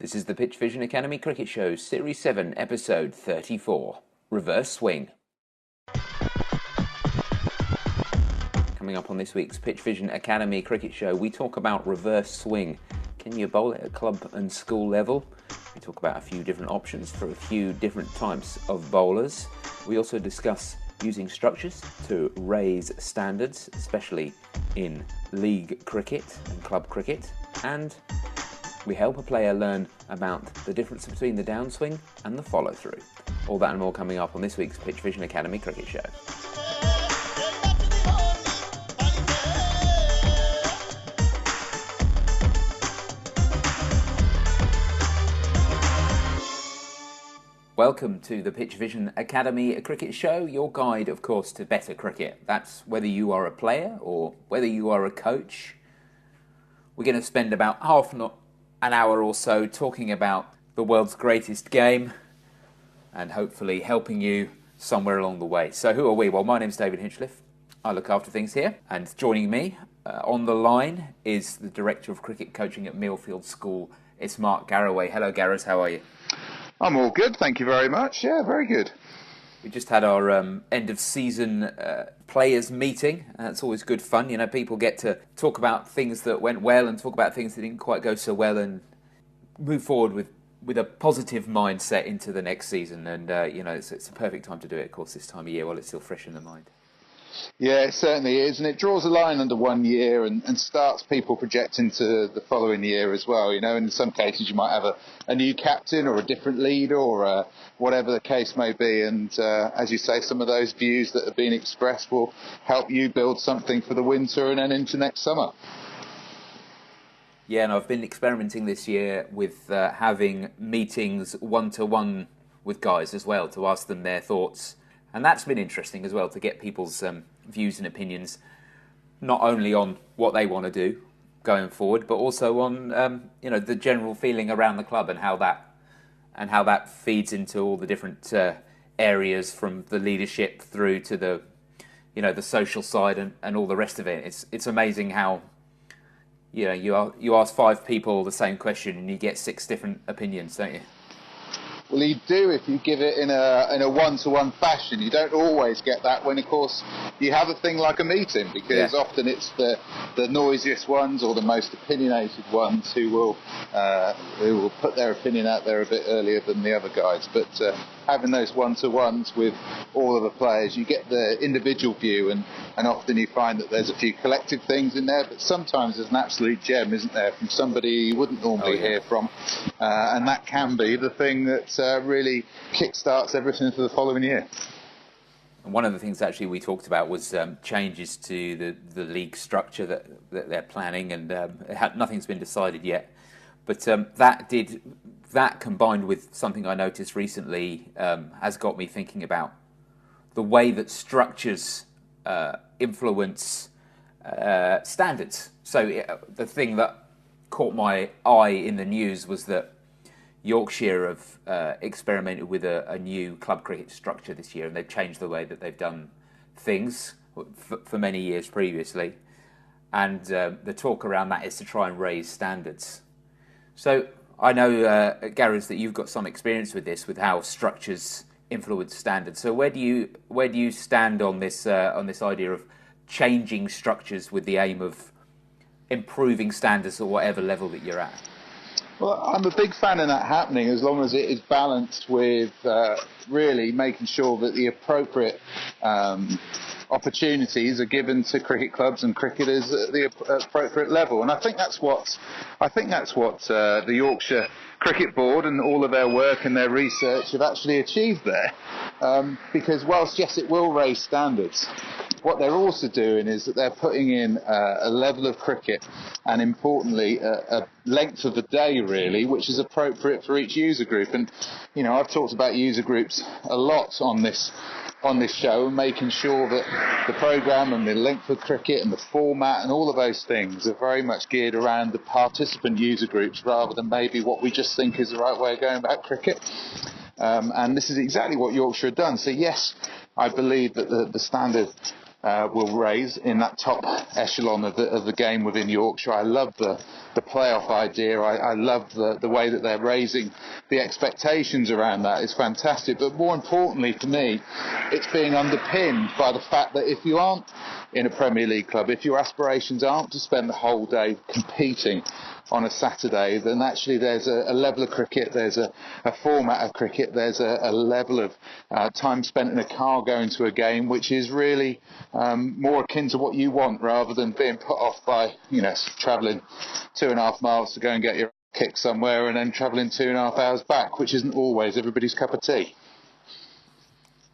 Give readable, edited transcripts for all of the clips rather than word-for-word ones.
This is the PitchVision Academy Cricket Show, Series 7, Episode 34, Reverse Swing. Coming up on this week's PitchVision Academy Cricket Show, we talk about reverse swing. Can you bowl at a club and school level? We talk about a few different options for a few different types of bowlers. We also discuss using structures to raise standards, especially in league cricket and club cricket. And we help a player learn about the difference between the downswing and the follow-through. All that and more coming up on this week's PitchVision Academy Cricket Show. Welcome to the PitchVision Academy Cricket Show, your guide, of course, to better cricket. That's whether you are a player or whether you are a coach. We're going to spend about an hour or so talking about the world's greatest game and hopefully helping you somewhere along the way. So who are we? Well, my name's David Hinchliffe. I look after things here. And joining me on the line is the Director of Cricket Coaching at Millfield School. It's Mark Garaway. Hello, Garas. How are you? I'm all good, thank you very much. Yeah, very good. We just had our end of season players meeting. It's always good fun. You know, people get to talk about things that went well and talk about things that didn't quite go so well and move forward with a positive mindset into the next season. And, it's a perfect time to do it, of course, this time of year while it's still fresh in the mind. Yeah, it certainly is, and it draws a line under 1 year and starts people projecting to the following year as well. You know, in some cases you might have a new captain or a different leader or whatever the case may be, and as you say, some of those views that have been expressed will help you build something for the winter and then into next summer. Yeah, and I've been experimenting this year with having meetings one-to-one with guys as well to ask them their thoughts. And that's been interesting as well, to get people's views and opinions, not only on what they want to do going forward, but also on the general feeling around the club and how that feeds into all the different areas, from the leadership through to the social side and all the rest of it. It's amazing how you ask 5 people the same question and you get 6 different opinions, don't you? Well, you do if you give it in a one-to-one fashion. You don't always get that when, of course, you have a thing like a meeting, because often it's the noisiest ones or the most opinionated ones who will put their opinion out there a bit earlier than the other guys. But having those one-to-ones with all of the players, you get the individual view, and often you find that there's a few collective things in there, but sometimes there's an absolute gem, isn't there, from somebody you wouldn't normally hear from, and that can be the thing that really kickstarts everything for the following year. And one of the things actually we talked about was changes to the league structure that they're planning, and nothing's been decided yet. But that combined with something I noticed recently has got me thinking about the way that structures influence standards. So the thing that caught my eye in the news was that Yorkshire have experimented with a new club cricket structure this year, and they've changed the way that they've done things for many years previously. And the talk around that is to try and raise standards. So I know, Garas, that you've got some experience with this, with how structures influence standards. So where do you stand on this idea of changing structures with the aim of improving standards at whatever level that you're at? Well, I'm a big fan of that happening, as long as it is balanced with really making sure that the appropriate opportunities are given to cricket clubs and cricketers at the appropriate level. And I think that's what the Yorkshire Cricket Board and all of their work and their research have actually achieved there. Because whilst, yes, it will raise standards, what they're also doing is that they're putting in a level of cricket, and importantly a length of the day, really, which is appropriate for each user group. And I've talked about user groups a lot on this show, and making sure that the programme and the length of cricket and the format and all of those things are very much geared around the participant user groups, rather than maybe what we just think is the right way of going about cricket. And this is exactly what Yorkshire have done. So yes, I believe that the standard will raise in that top echelon of the game within Yorkshire. I love the playoff idea. I love the way that they're raising the expectations around that. It's fantastic. But more importantly for me, it's being underpinned by the fact that if you aren't in a Premier League club, if your aspirations aren't to spend the whole day competing on a Saturday, then actually there's a level of cricket, there's a format of cricket, there's a level of time spent in a car going to a game, which is really more akin to what you want, rather than being put off by, travelling 2.5 miles to go and get your kick somewhere and then travelling 2.5 hours back, which isn't always everybody's cup of tea.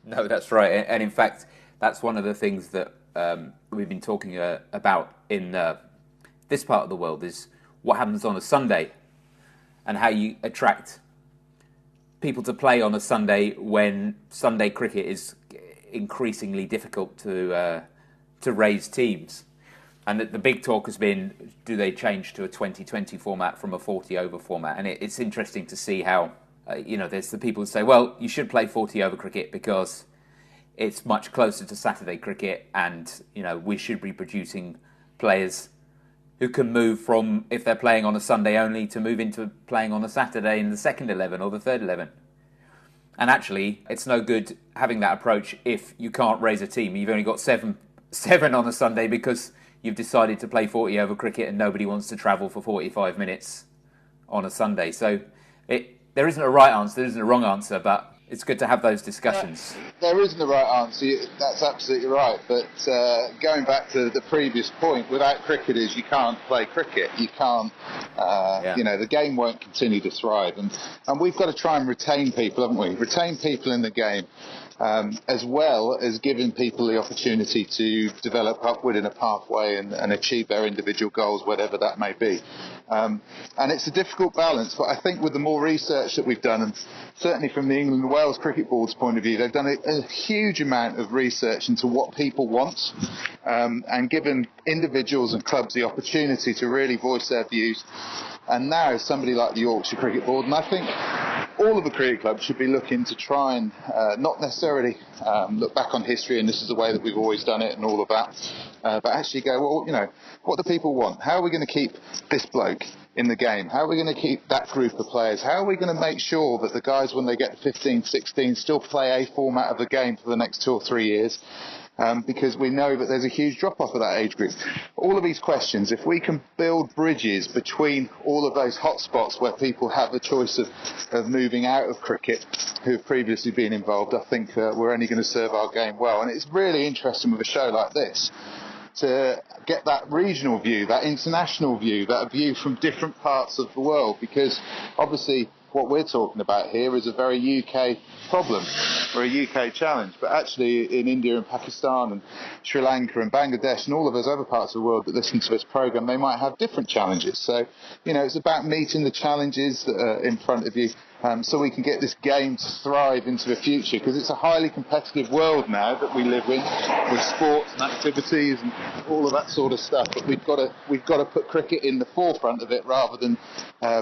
No, that's right. And in fact, that's one of the things that we've been talking about in this part of the world, is what happens on a Sunday and how you attract people to play on a Sunday when Sunday cricket is increasingly difficult to raise teams. And the big talk has been, do they change to a 20-20 format from a 40-over format? And it's interesting to see how, there's the people who say, well, you should play 40-over cricket because it's much closer to Saturday cricket, and, we should be producing players who can move from, if they're playing on a Sunday only, to move into playing on a Saturday in the second 11 or the third 11. And actually, it's no good having that approach if you can't raise a team. You've only got seven on a Sunday because you've decided to play 40-over cricket and nobody wants to travel for 45 minutes on a Sunday. So there isn't a right answer, there isn't a wrong answer, but it's good to have those discussions. There isn't a right answer, that's absolutely right. But going back to the previous point, without cricketers, you can't play cricket. You can't, the game won't continue to thrive. And we've got to try and retain people, haven't we? Retain people in the game, as well as giving people the opportunity to develop upward in a pathway and achieve their individual goals, whatever that may be. And it's a difficult balance, but I think with the more research that we've done, and certainly from the England and Wales Cricket Board's point of view, they've done a huge amount of research into what people want, and given individuals and clubs the opportunity to really voice their views. And now somebody like the Yorkshire Cricket Board, and I think all of the cricket clubs should be looking to try and not necessarily look back on history and this is the way that we've always done it and all of that, but actually go, well, what do people want? How are we going to keep this bloke in the game? How are we going to keep that group of players? How are we going to make sure that the guys, when they get to 15, 16, still play a format of the game for the next 2 or 3 years? Because we know that there's a huge drop-off of that age group. All of these questions, if we can build bridges between all of those hotspots where people have the choice of moving out of cricket, who have previously been involved, I think we're only going to serve our game well. And it's really interesting with a show like this to get that regional view, that international view, that view from different parts of the world, because obviously what we're talking about here is a very UK problem or a UK challenge, but actually in India and Pakistan and Sri Lanka and Bangladesh and all of those other parts of the world that listen to this programme, they might have different challenges. So, it's about meeting the challenges that are in front of you, so we can get this game to thrive into the future, because it's a highly competitive world now that we live in, with sports and activities and all of that sort of stuff. But we've got to put cricket in the forefront of it, rather than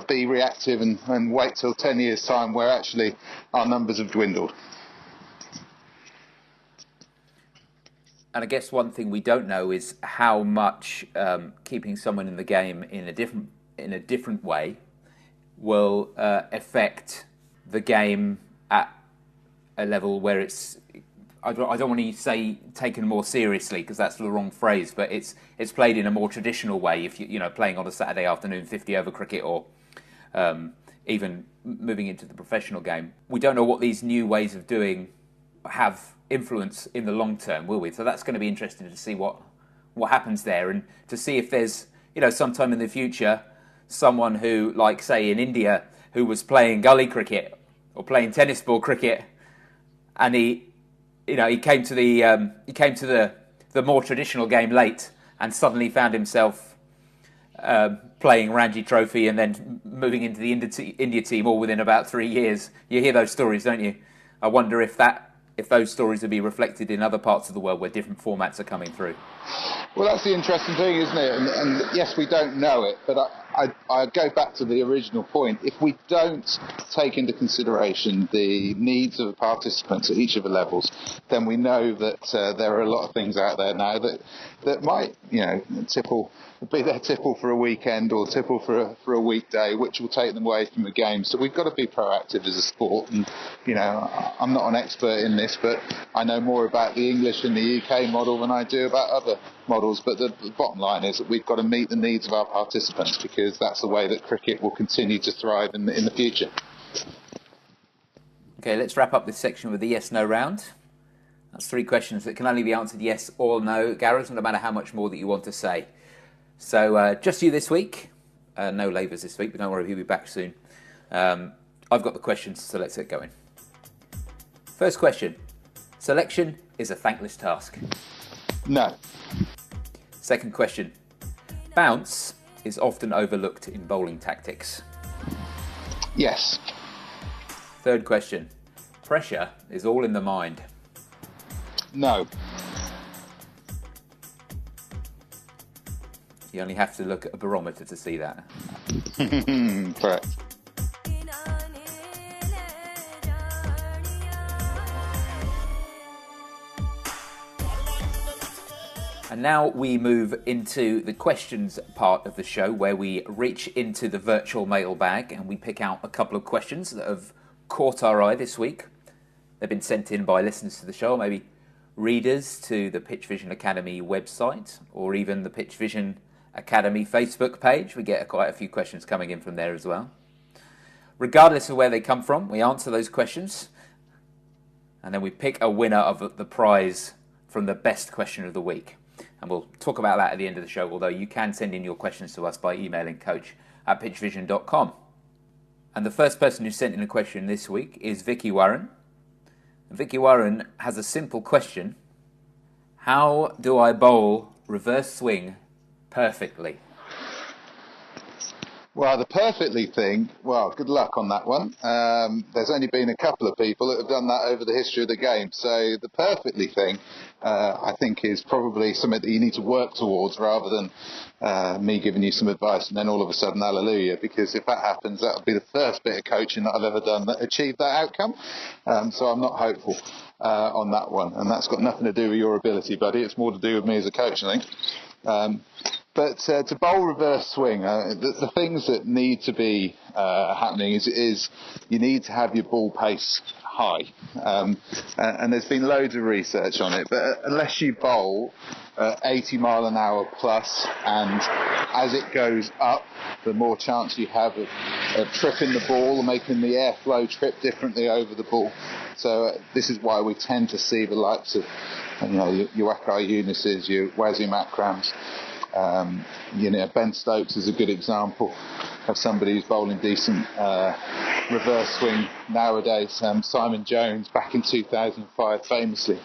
be reactive and wait till 10 years' time where actually our numbers have dwindled. And I guess one thing we don't know is how much keeping someone in the game in a different way will affect the game at a level where it's, I don't want to say taken more seriously, because that's the wrong phrase, but it's played in a more traditional way. If you playing on a Saturday afternoon 50-over cricket, or even moving into the professional game, we don't know what these new ways of doing have influence in the long term, will we? So that's going to be interesting to see what happens there, and to see if there's sometime in the future someone who, like say in India, who was playing gully cricket or playing tennis ball cricket, and he came to the more traditional game late, and suddenly found himself playing Ranji Trophy and then moving into the India team all within about 3 years. You hear those stories, don't you? I wonder if those stories will be reflected in other parts of the world where different formats are coming through. Well, that's the interesting thing, isn't it? And yes, we don't know it, but I go back to the original point. If we don't take into consideration the needs of the participants at each of the levels, then we know that there are a lot of things out there now that might, be their tipple for a weekend or tipple for a weekday, which will take them away from the game. So we've got to be proactive as a sport. And I'm not an expert in this, but I know more about the English and the UK model than I do about other models. But the bottom line is that we've got to meet the needs of our participants, because that's the way that cricket will continue to thrive in the future. Okay, let's wrap up this section with the yes/no round. That's 3 questions that can only be answered yes or no, Garas, no matter how much more that you want to say. So just you this week. No Labours this week, but don't worry, he'll be back soon. I've got the questions, so let's get going. First question. Selection is a thankless task. No. Second question. Bounce is often overlooked in bowling tactics. Yes. Third question. Pressure is all in the mind. No. You only have to look at a barometer to see that. Correct. And now we move into the questions part of the show, where we reach into the virtual mailbag and we pick out a couple of questions that have caught our eye this week. They've been sent in by listeners to the show, maybe readers to the PitchVision Academy website, or even the PitchVision Academy Facebook page. We get quite a few questions coming in from there as well. Regardless of where they come from, we answer those questions and then we pick a winner of the prize from the best question of the week. And we'll talk about that at the end of the show, although you can send in your questions to us by emailing coach@pitchvision.com. And the first person who sent in a question this week is Vicky Warren. And Vicky Warren has a simple question. How do I bowl reverse swing perfectly? Well, the perfectly thing, well, good luck on that one. There's only been a couple of people that have done that over the history of the game. So the perfectly thing, I think, is probably something that you need to work towards, rather than me giving you some advice and then all of a sudden, hallelujah. Because if that happens, that would be the first bit of coaching that I've ever done that achieved that outcome. So I'm not hopeful on that one. And that's got nothing to do with your ability, buddy. It's more to do with me as a coach, I think. But to bowl reverse swing, the things that need to be happening is you need to have your ball pace high. And there's been loads of research on it. But unless you bowl 80 mile an hour plus, and as it goes up, the more chance you have of tripping the ball and making the airflow trip differently over the ball. So this is why we tend to see the likes of your Wakar Yunuses, your Wasim Akrams. Ben Stokes is a good example of somebody who's bowling decent reverse swing nowadays. Simon Jones back in 2005 famously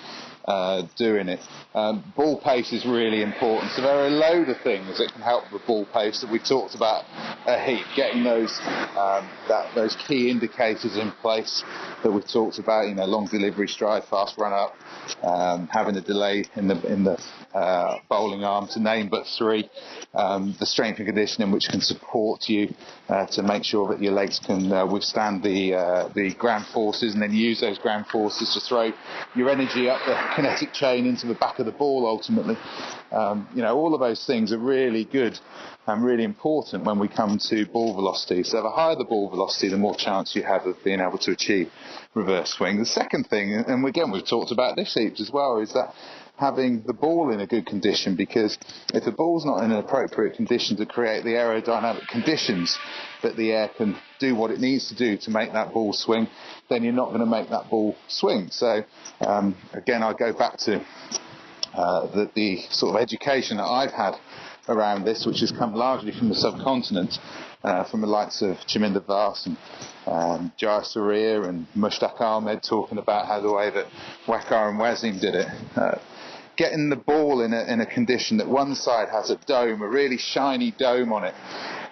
doing it. Ball pace is really important. So there are a load of things that can help with ball pace that we talked about a heap. Getting those key indicators in place that we talked about. Long delivery stride, fast run up, having a delay in the bowling arm, to name but 3. The strength and conditioning, which can support you to make sure that your legs can withstand the ground forces, and then use those ground forces to throw your energy up the kinetic chain into the back of the ball ultimately. All of those things are really good and really important when we come to ball velocity. So the higher the ball velocity, the more chance you have of being able to achieve reverse swing. The second thing, and again we've talked about this heaps as well, is that having the ball in a good condition, because if the ball's not in an appropriate condition to create the aerodynamic conditions that the air can do what it needs to do to make that ball swing, then you're not going to make that ball swing. So again, I go back to the sort of education that I've had around this, which has come largely from the subcontinent, from the likes of Chaminda Vas and Jaya Surya and Mushtaq Ahmed, talking about how the way that Wakar and Wasim did it. Getting the ball in a condition that one side has a dome, a really shiny dome on it,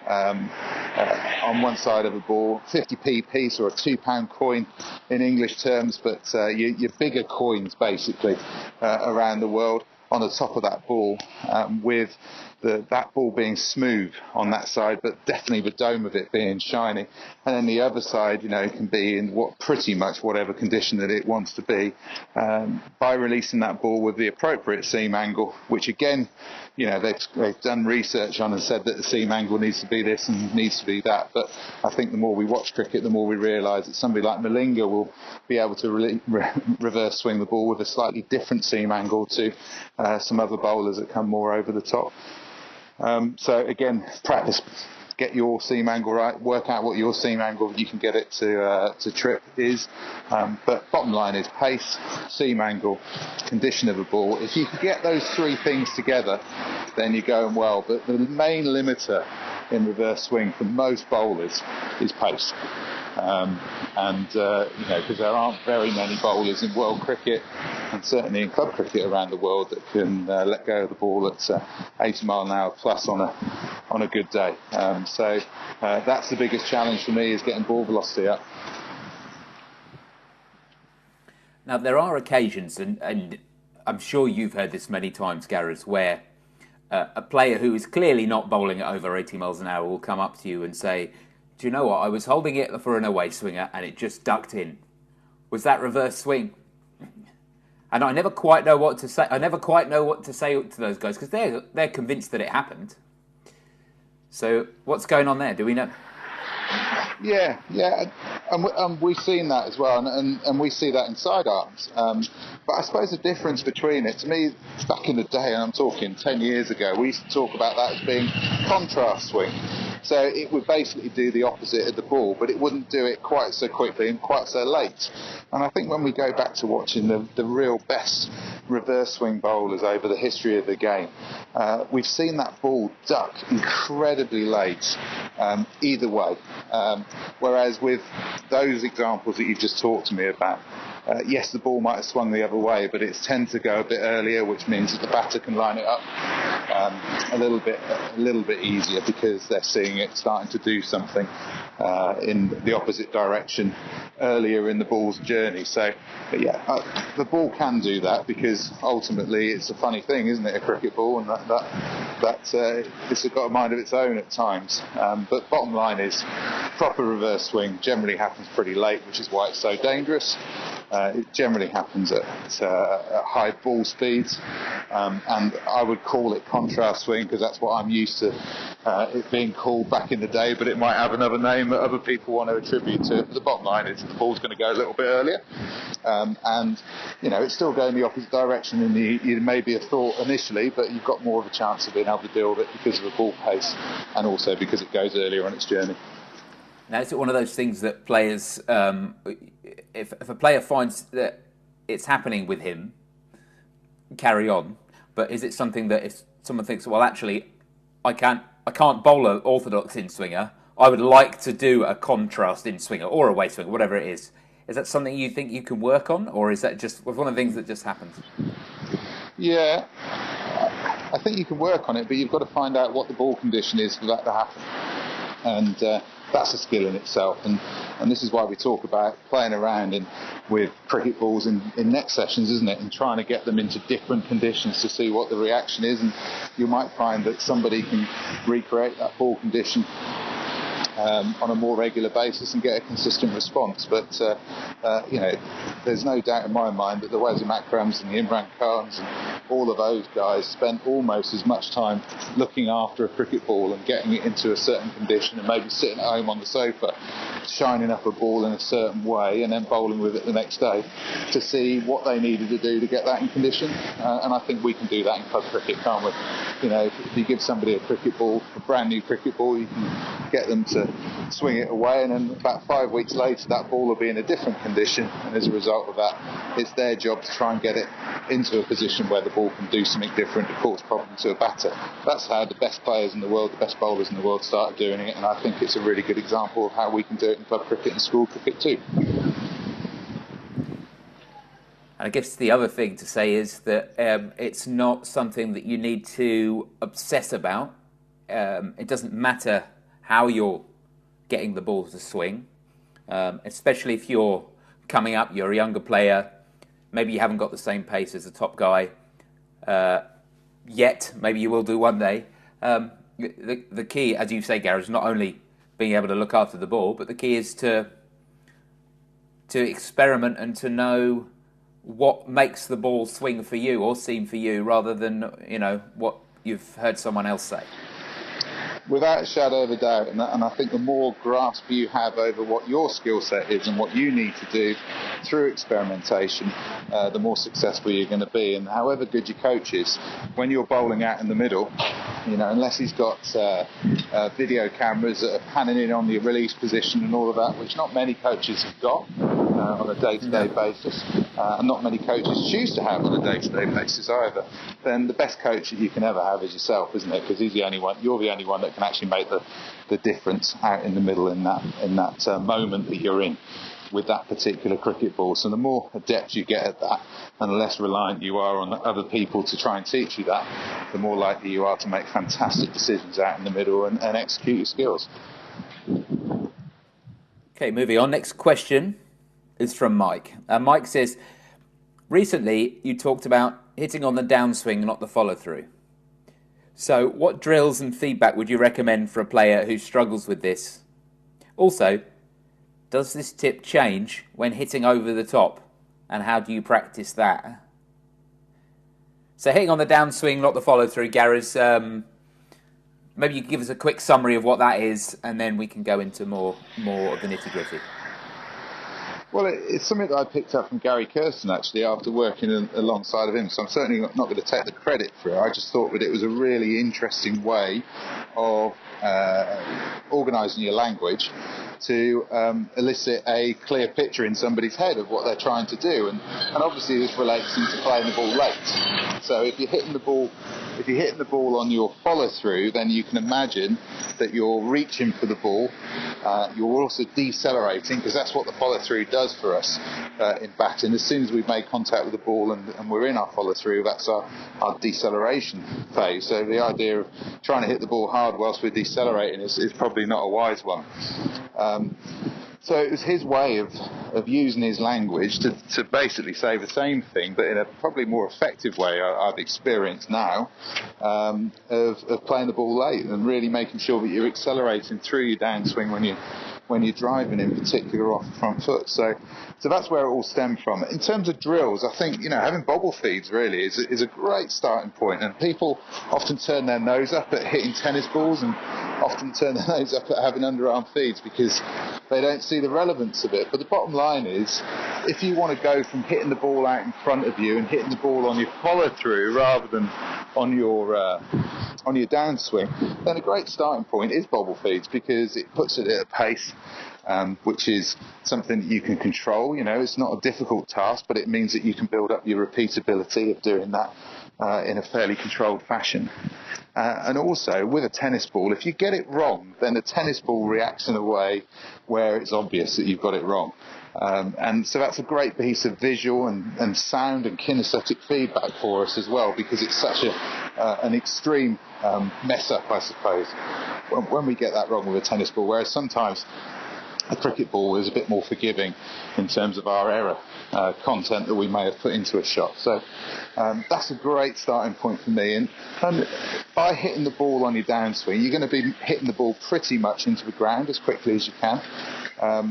on one side of the ball, 50p piece or a £2 coin in English terms, but your bigger coins basically around the world on the top of that ball, with that ball being smooth on that side, but definitely the dome of it being shiny. And then the other side, can be in pretty much whatever condition that it wants to be, by releasing that ball with the appropriate seam angle, which again, they've done research on and said that the seam angle needs to be this and needs to be that. But I think the more we watch cricket, the more we realise that somebody like Malinga will be able to reverse swing the ball with a slightly different seam angle to some other bowlers that come more over the top. So again, practice. Get your seam angle right, work out what your seam angle you can get it to trip is. But bottom line is pace, seam angle, condition of the ball. If you can get those three things together, then you're going well. But the main limiter in reverse swing for most bowlers is pace. Because there aren't very many bowlers in world cricket and certainly in club cricket around the world that can let go of the ball at 80 mile an hour plus on a good day. So that's the biggest challenge for me, is getting ball velocity up. Now there are occasions, and I'm sure you've heard this many times, Garas, where a player who is clearly not bowling at over 80 miles an hour will come up to you and say, do you know what, I was holding it for an away swinger and it just ducked in. Was that reverse swing? And I never quite know what to say. I never quite know what to say to those guys, because they're convinced that it happened. So what's going on there? Do we know? Yeah, and we've seen that as well, and we see that in sidearms. But I suppose the difference between it, to me, back in the day, and I'm talking 10 years ago, we used to talk about that as being contrast swing. So it would basically do the opposite of the ball, but it wouldn't do it quite so quickly and quite so late. And I think when we go back to watching the real best reverse swing bowlers over the history of the game, we've seen that ball duck incredibly late, either way. Whereas with those examples that you've just talked to me about, yes, the ball might have swung the other way, but it's tend to go a bit earlier, which means that the batter can line it up a little bit easier, because they're seeing it starting to do something in the opposite direction earlier in the ball's journey. So, the ball can do that, because ultimately it's a funny thing, isn't it? A cricket ball, and it's got a mind of its own at times. But bottom line is, proper reverse swing generally happens pretty late, which is why it's so dangerous. It generally happens at high ball speeds, and I would call it contrast swing, because that's what I'm used to it being called back in the day, but it might have another name that other people want to attribute to it. But the bottom line is the ball's going to go a little bit earlier, and it's still going the opposite direction than you maybe have thought initially, but you've got more of a chance of being able to deal with it because of the ball pace, and also because it goes earlier on its journey. Now, is it one of those things that players, if a player finds that it's happening with him, carry on? But is it something that if someone thinks, well, actually, I can't bowl an orthodox in-swinger, I would like to do a contrast in-swinger or a away swinger, whatever it is that something you think you can work on, or is that just one of the things that just happens? Yeah, I think you can work on it, but you've got to find out what the ball condition is for that to happen. And that's a skill in itself, and this is why we talk about playing around with cricket balls in net sessions, isn't it, and trying to get them into different conditions to see what the reaction is. And you might find that somebody can recreate that ball condition on a more regular basis and get a consistent response. But there's no doubt in my mind that the Wasim Akrams and the Imran Khans and all of those guys spent almost as much time looking after a cricket ball and getting it into a certain condition, and maybe sitting at home on the sofa shining up a ball in a certain way and then bowling with it the next day to see what they needed to do to get that in condition. And I think we can do that in club cricket, can't we? If you give somebody a cricket ball, a brand new cricket ball, you can get them to swing it away, and then about 5 weeks later that ball will be in a different condition, and as a result of that, it's their job to try and get it into a position where the ball can do something different to cause problems to a batter. That's how the best players in the world, the best bowlers in the world started doing it, and I think it's a really good example of how we can do it in club cricket and school cricket too. And I guess the other thing to say is that it's not something that you need to obsess about. It doesn't matter how you're getting the ball to swing, especially if you're coming up, you're a younger player, maybe you haven't got the same pace as the top guy yet, maybe you will do one day. The key, as you say, Gareth, is not only being able to look after the ball, but the key is to experiment and to know what makes the ball swing for you or seem for you, rather than what you've heard someone else say. Without a shadow of a doubt, and I think the more grasp you have over what your skill set is and what you need to do through experimentation, the more successful you're going to be. And however good your coach is, when you're bowling out in the middle, unless he's got video cameras that are panning in on the release position and all of that, which not many coaches have got on a day-to-day basis, and not many coaches choose to have on a day-to-day basis either, then the best coach that you can ever have is yourself, isn't it? Because you're the only one that can actually make the difference out in the middle in that moment that you're in with that particular cricket ball. So the more adept you get at that, and the less reliant you are on other people to try and teach you that, the more likely you are to make fantastic decisions out in the middle and execute your skills. Okay, moving on. Next question is from Mike. Mike says, recently you talked about hitting on the downswing, not the follow-through. So what drills and feedback would you recommend for a player who struggles with this? Also, does this tip change when hitting over the top, and how do you practice that? So hitting on the downswing, not the follow-through, Garas, maybe you could give us a quick summary of what that is, and then we can go into more of the nitty-gritty. Well, it's something that I picked up from Gary Kirsten, actually, after working alongside of him, so I'm certainly not going to take the credit for it. I just thought that it was a really interesting way of organising your language to elicit a clear picture in somebody's head of what they're trying to do, and obviously this relates into playing the ball late. So if you're hitting the ball on your follow-through, then you can imagine that you're reaching for the ball. You're also decelerating, because that's what the follow-through does for us in batting. As soon as we've made contact with the ball and we're in our follow-through, that's our deceleration phase. So the idea of trying to hit the ball hard whilst we're decelerating is probably not a wise one. So it was his way of using his language to basically say the same thing, but in a probably more effective way I've experienced now, of playing the ball late and really making sure that you're accelerating through your downswing when you're driving, in particular off the front foot. So that's where it all stemmed from. In terms of drills, I think having bobble feeds really is a great starting point, and people often turn their nose up at hitting tennis balls and often turn their nose up at having underarm feeds because they don't see the relevance of it. But the bottom line is, if you want to go from hitting the ball out in front of you and hitting the ball on your follow-through rather than on your downswing, then a great starting point is bobble feeds, because it puts it at a pace which is something that you can control. It's not a difficult task, but it means that you can build up your repeatability of doing that in a fairly controlled fashion. And also, with a tennis ball, if you get it wrong, then the tennis ball reacts in a way where it's obvious that you've got it wrong. And so that's a great piece of visual and sound and kinesthetic feedback for us as well, because it's such an extreme mess up, I suppose, when we get that wrong with a tennis ball, whereas sometimes a cricket ball is a bit more forgiving in terms of our error content that we may have put into a shot. So that's a great starting point for me. And by hitting the ball on your downswing, you're going to be hitting the ball pretty much into the ground as quickly as you can.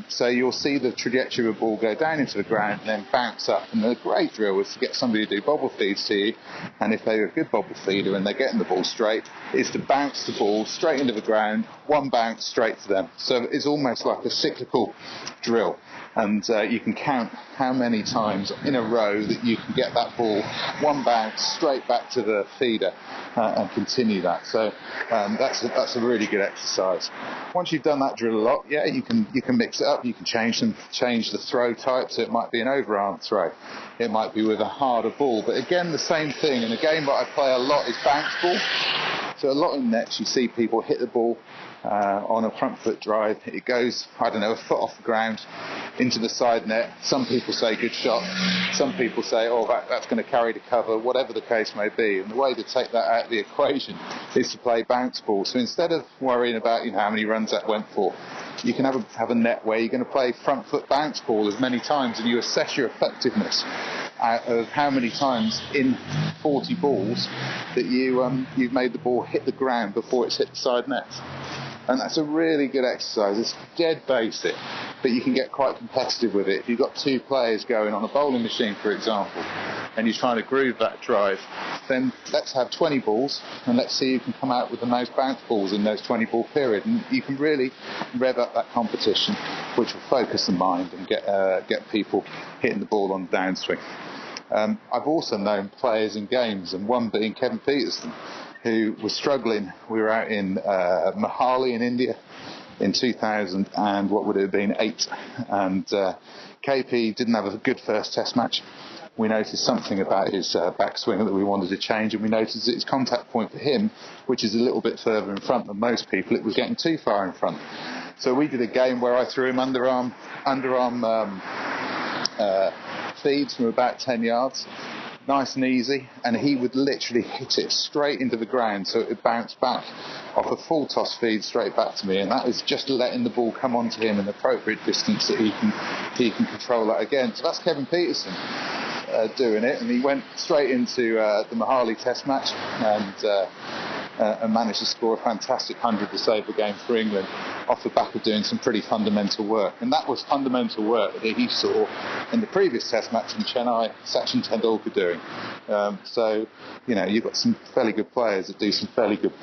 So you'll see the trajectory of the ball go down into the ground and then bounce up. And the great drill is to get somebody to do bobble feeds to you, and if they're a good bobble feeder and they're getting the ball straight, is to bounce the ball straight into the ground, one bounce straight to them. So it's almost like a cyclical drill, and you can count how many times in a row that you can get that ball one bounce straight back to the feeder and continue that. So that's a really good exercise. Once you've done that drill a lot, you can mix it up. You can change the throw type. So it might be an overarm throw, it might be with a harder ball, but again the same thing. And a game that I play a lot is bounce ball. So a lot in nets you see people hit the ball on a front foot drive. It goes, a foot off the ground into the side net. Some people say good shot, some people say that's going to carry the cover, whatever the case may be. And the way to take that out of the equation is to play bounce ball. So instead of worrying about how many runs that went for, you can have a net where you're going to play front foot bounce ball as many times, and you assess your effectiveness out of how many times in 40 balls that you've made the ball hit the ground before it's hit the side net. And that's a really good exercise. It's dead basic, but you can get quite competitive with it. If you've got two players going on a bowling machine, for example, and you're trying to groove that drive, then let's have 20 balls, and let's see who can come out with the most bounce balls in those 20 ball period. And you can really rev up that competition, which will focus the mind and get people hitting the ball on the downswing. I've also known players in games, and one being Kevin Peterson, who was struggling. We were out in Mohali in India in 2000 and what would it have been 8, and KP didn't have a good first test match. We noticed something about his backswing that we wanted to change, and we noticed that his contact point for him, which is a little bit further in front than most people, it was getting too far in front. So we did a game where I threw him underarm feeds from about 10 yards, nice and easy, and he would literally hit it straight into the ground, so it would bounce back off a full toss feed straight back to me, and that is just letting the ball come onto him in the appropriate distance that he can control that again. So that's Kevin Peterson doing it, and he went straight into the Mohali test match and managed to score a fantastic 100 to save the game for England off the back of doing some pretty fundamental work. And that was fundamental work that he saw in the previous test match in Chennai, Sachin Tendulkar doing. So, you've got some fairly good players that do some fairly good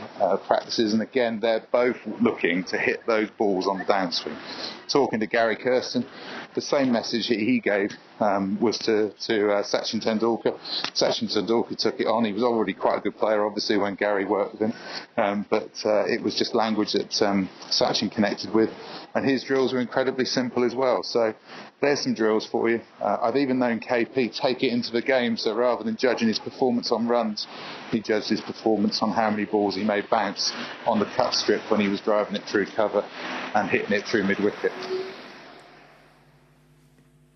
practices, and again, they're both looking to hit those balls on the downswing. Talking to Gary Kirsten, the same message he gave was to Sachin Tendulkar. Sachin Tendulkar took it on. He was already quite a good player, obviously, when Gary worked with him, but it was just language that Sachin connected with, and his drills were incredibly simple as well. So there's some drills for you. I've even known KP take it into the game, so rather than judging his performance on runs, he judged his performance on how many balls he made bounce on the cut strip when he was driving it through cover and hitting it through mid-wicket.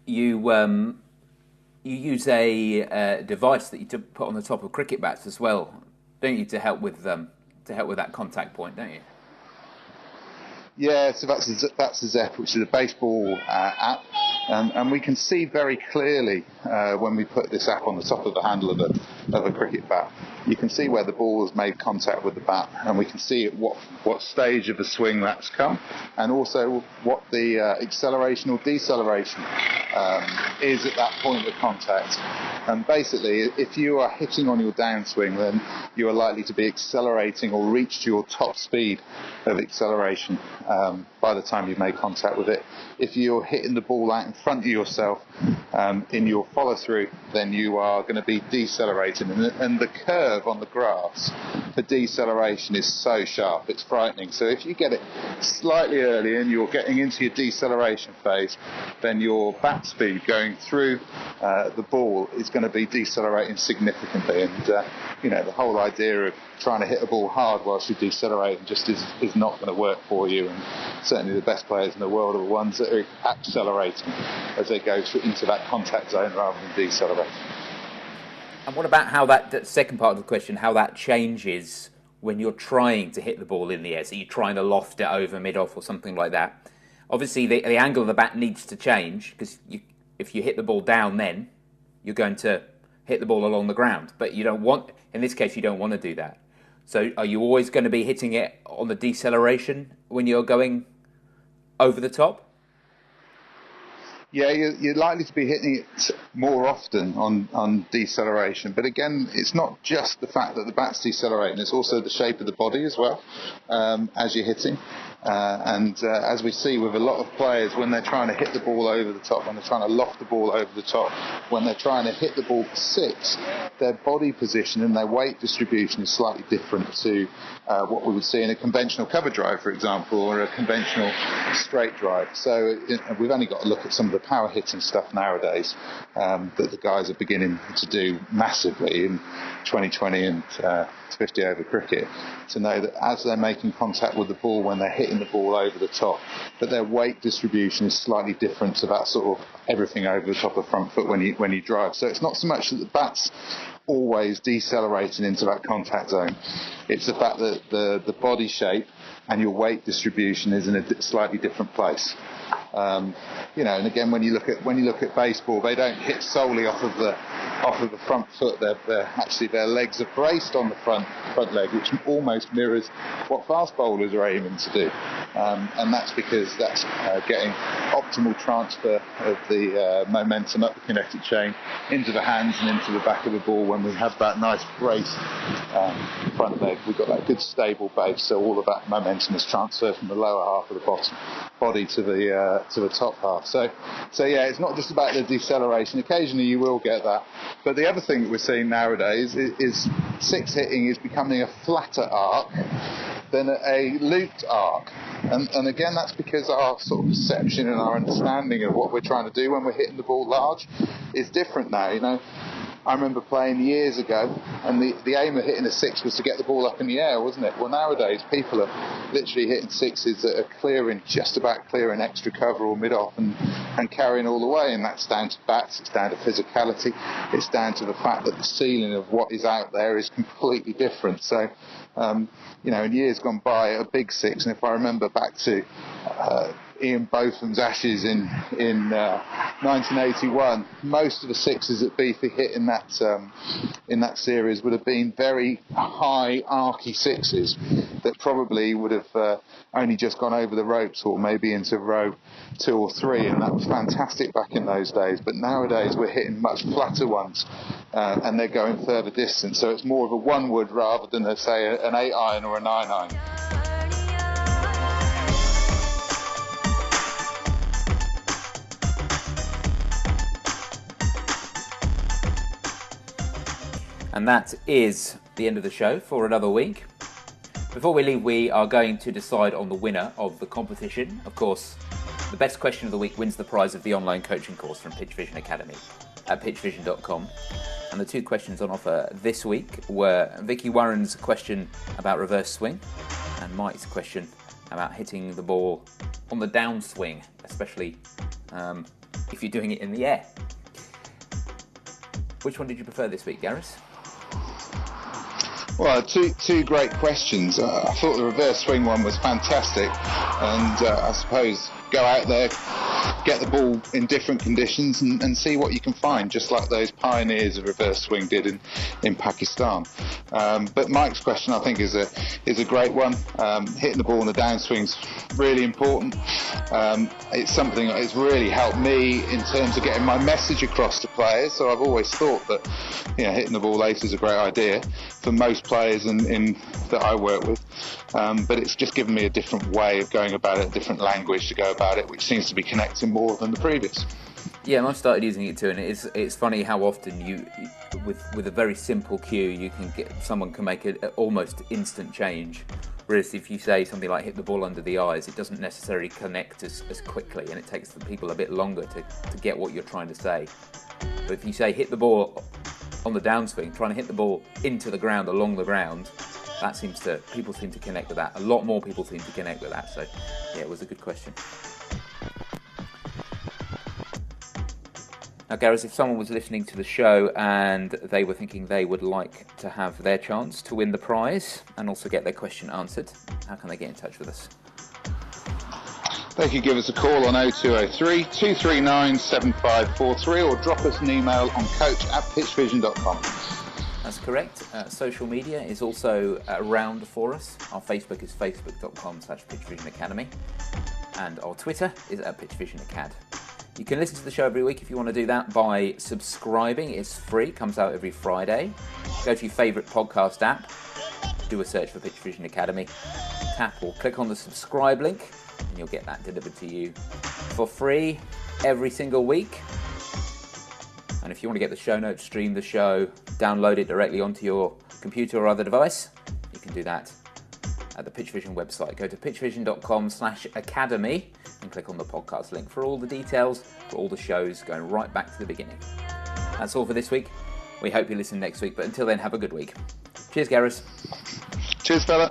You use a device that you put on the top of cricket bats as well, don't you, to help with that contact point, don't you? Yeah, so that's a ZEP, which is a baseball app, and we can see very clearly when we put this app on the top of the handle of a cricket bat. You can see where the ball has made contact with the bat, and we can see at what stage of the swing that's come, and also what the acceleration or deceleration is at that point of contact. And basically, if you are hitting on your downswing, then you are likely to be accelerating or reach your top speed of acceleration by the time you've made contact with it. If you're hitting the ball out in front of yourself in your follow-through, then you are going to be decelerating. And the curve on the grass for deceleration is so sharp, it's frightening. So if you get it slightly early and you're getting into your deceleration phase, then your bat speed going through the ball is going to be decelerating significantly. And the whole idea of trying to hit a ball hard whilst you're decelerating just is not going to work for you. And certainly the best players in the world are the ones that are accelerating as they go into that contact zone rather than decelerating. And what about how that second part of the question, how that changes when you're trying to hit the ball in the air? So you're trying to loft it over mid-off or something like that. Obviously, the angle of the bat needs to change, because if you hit the ball down, then you're going to hit the ball along the ground. But in this case, you don't want to do that. So are you always going to be hitting it on the deceleration when you're going over the top? Yeah, you're likely to be hitting it more often on deceleration. But again, it's not just the fact that the bat's decelerating, it's also the shape of the body as well as you're hitting. And as we see with a lot of players, when they're trying to hit the ball over the top, when they're trying to loft the ball over the top, when they're trying to hit the ball for six, their body position and their weight distribution is slightly different to what we would see in a conventional cover drive, for example, or a conventional straight drive. So we've only got to look at some of the power hitting stuff nowadays that the guys are beginning to do massively in 2020 and 50 over cricket, to know that as they're making contact with the ball, when they're hitting the ball over the top, that their weight distribution is slightly different to that sort of everything over the top of front foot when you drive. So it's not so much that the bat's always decelerating into that contact zone. It's the fact that the body shape and your weight distribution is in a slightly different place. You know, and again, when you look at baseball, they don't hit solely off of the front foot. Actually their legs are braced on the front leg, which almost mirrors what fast bowlers are aiming to do. And that's because that's getting optimal transfer of the momentum up the kinetic chain into the hands and into the back of the ball. When we have that nice braced front leg, we've got that good stable base, so all of that momentum is transferred from the lower half of the body to the top half. So yeah, it's not just about the deceleration. Occasionally you will get that, but the other thing that we're seeing nowadays is six hitting is becoming a flatter arc than a looped arc, and again, that's because our sort of perception and our understanding of what we're trying to do when we're hitting the ball large is different now. You know, I remember playing years ago, and the aim of hitting a six was to get the ball up in the air, wasn't it? Well, nowadays people are literally hitting sixes that are just about clearing extra cover or mid-off and carrying all the way, and that's down to bats, it's down to physicality, it's down to the fact that the ceiling of what is out there is completely different. So, you know, in years gone by, a big six, and if I remember back to Ian Botham's Ashes in 1981, most of the sixes that Beefy hit in that series would have been very high archy sixes that probably would have only just gone over the ropes or maybe into row 2 or 3, and that was fantastic back in those days. But nowadays we're hitting much flatter ones, and they're going further distance, so it's more of a 1 wood rather than say an 8 iron or a 9 iron. And that is the end of the show for another week. Before we leave, we are going to decide on the winner of the competition. Of course, the best question of the week wins the prize of the online coaching course from PitchVision Academy at pitchvision.com. And the 2 questions on offer this week were Vicky Warren's question about reverse swing and Mike's question about hitting the ball on the downswing, especially if you're doing it in the air. Which one did you prefer this week, Garas? Well, two great questions. I thought the reverse swing one was fantastic, and I suppose go out there, get the ball in different conditions and see what you can find, just like those pioneers of reverse swing did in Pakistan. But Mike's question, I think, is a great one. Hitting the ball in the downswing's really important. It's something that has really helped me in terms of getting my message across to players. So I've always thought that, you know, hitting the ball late is a great idea for most players that I work with. But it's just given me a different way of going about it, a different language to go about it, which seems to be connecting more than the previous. Yeah, I've started using it too, and it's funny how often you, with a very simple cue, someone can make an almost instant change. Whereas if you say something like hit the ball under the eyes, it doesn't necessarily connect as quickly, and it takes the people a bit longer to get what you're trying to say. But if you say hit the ball on the downswing, trying to hit the ball into the ground, along the ground, people seem to connect with that. A lot more people seem to connect with that. So, yeah, it was a good question. Now, Garas, if someone was listening to the show and they were thinking they would like to have their chance to win the prize and also get their question answered, how can they get in touch with us? They could give us a call on 0203 239 7543 or drop us an email on coach@pitchvision.com. That's correct. Social media is also around for us. Our Facebook is facebook.com/pitchvisionacademy, and our Twitter is @pitchvisionacad. You can listen to the show every week if you want to do that by subscribing. It's free, comes out every Friday. Go to your favourite podcast app, do a search for PitchVision Academy, tap or click on the subscribe link, and you'll get that delivered to you for free every single week. And if you want to get the show notes, stream the show, download it directly onto your computer or other device, you can do that at the PitchVision website. Go to pitchvision.com/academy and click on the podcast link for all the details for all the shows going right back to the beginning. That's all for this week. We hope you listen next week, but until then, have a good week. Cheers, Garas. Cheers, fella.